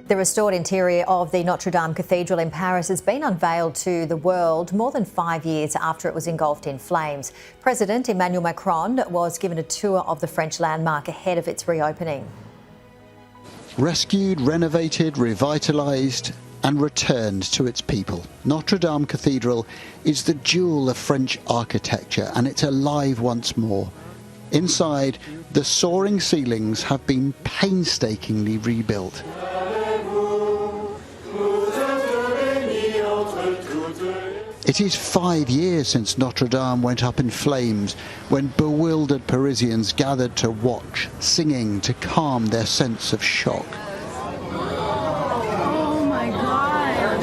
The restored interior of the Notre-Dame Cathedral in Paris has been unveiled to the world more than 5 years after it was engulfed in flames. President Emmanuel Macron was given a tour of the French landmark ahead of its reopening. Rescued, renovated, revitalised and returned to its people. Notre-Dame Cathedral is the jewel of French architecture and it's alive once more. Inside, the soaring ceilings have been painstakingly rebuilt. It is 5 years since Notre-Dame went up in flames, when bewildered Parisians gathered to watch, singing to calm their sense of shock. Oh my God!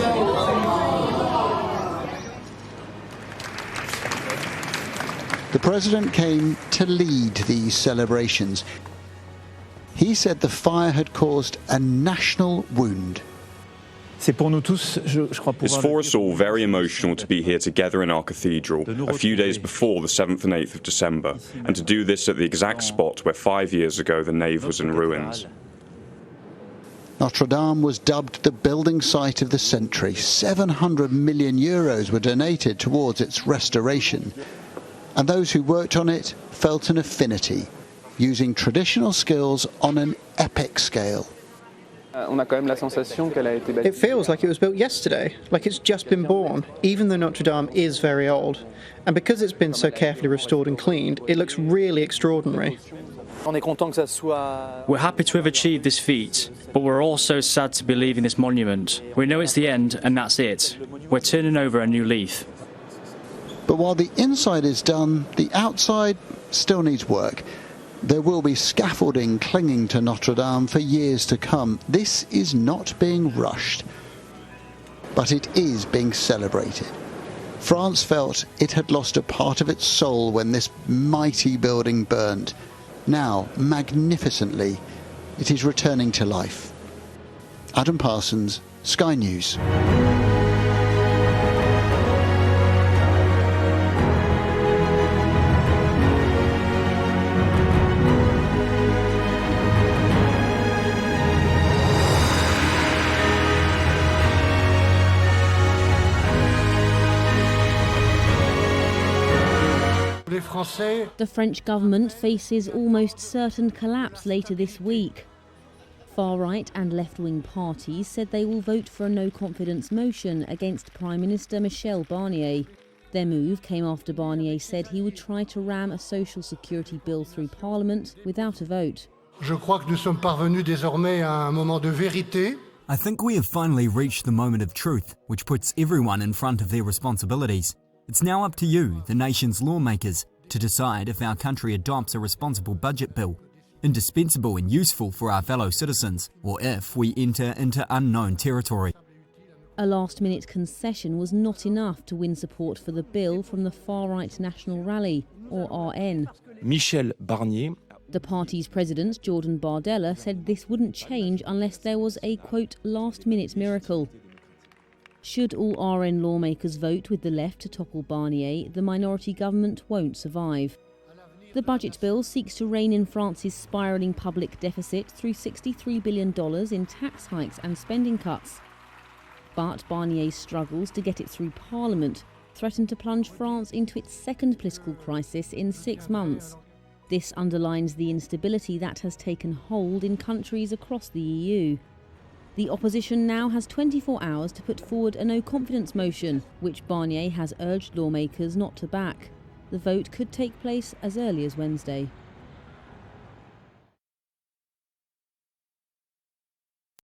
The president came to lead these celebrations. He said the fire had caused a national wound. It's for us all very emotional to be here together in our cathedral a few days before the 7th and 8th of December, and to do this at the exact spot where 5 years ago the nave was in ruins. Notre-Dame was dubbed the building site of the century. 700 million euros were donated towards its restoration. And those who worked on it felt an affinity, using traditional skills on an epic scale. It feels like it was built yesterday, like it's just been born, even though Notre Dame is very old. And because it's been so carefully restored and cleaned, it looks really extraordinary. We're happy to have achieved this feat, but we're also sad to be leaving this monument. We know it's the end and that's it. We're turning over a new leaf. But while the inside is done, the outside still needs work. There will be scaffolding clinging to Notre Dame for years to come. This is not being rushed, but it is being celebrated. France felt it had lost a part of its soul when this mighty building burned. Now, magnificently, it is returning to life. Adam Parsons, Sky News. The French government faces almost certain collapse later this week. Far-right and left-wing parties said they will vote for a no-confidence motion against Prime Minister Michel Barnier. Their move came after Barnier said he would try to ram a social security bill through Parliament without a vote. Je crois que nous sommes parvenus désormais à un moment de vérité. I think we have finally reached the moment of truth, which puts everyone in front of their responsibilities. It's now up to you, the nation's lawmakers, to decide if our country adopts a responsible budget bill, indispensable and useful for our fellow citizens, or if we enter into unknown territory. A last-minute concession was not enough to win support for the bill from the far-right National Rally, or RN. Michel Barnier. The party's president, Jordan Bardella, said this wouldn't change unless there was a, quote, last-minute miracle. Should all RN lawmakers vote with the left to topple Barnier, the minority government won't survive. The budget bill seeks to rein in France's spiralling public deficit through $63 billion in tax hikes and spending cuts. But Barnier's struggles to get it through Parliament threaten to plunge France into its second political crisis in 6 months. This underlines the instability that has taken hold in countries across the EU. The opposition now has 24 hours to put forward a no-confidence motion, which Barnier has urged lawmakers not to back. The vote could take place as early as Wednesday.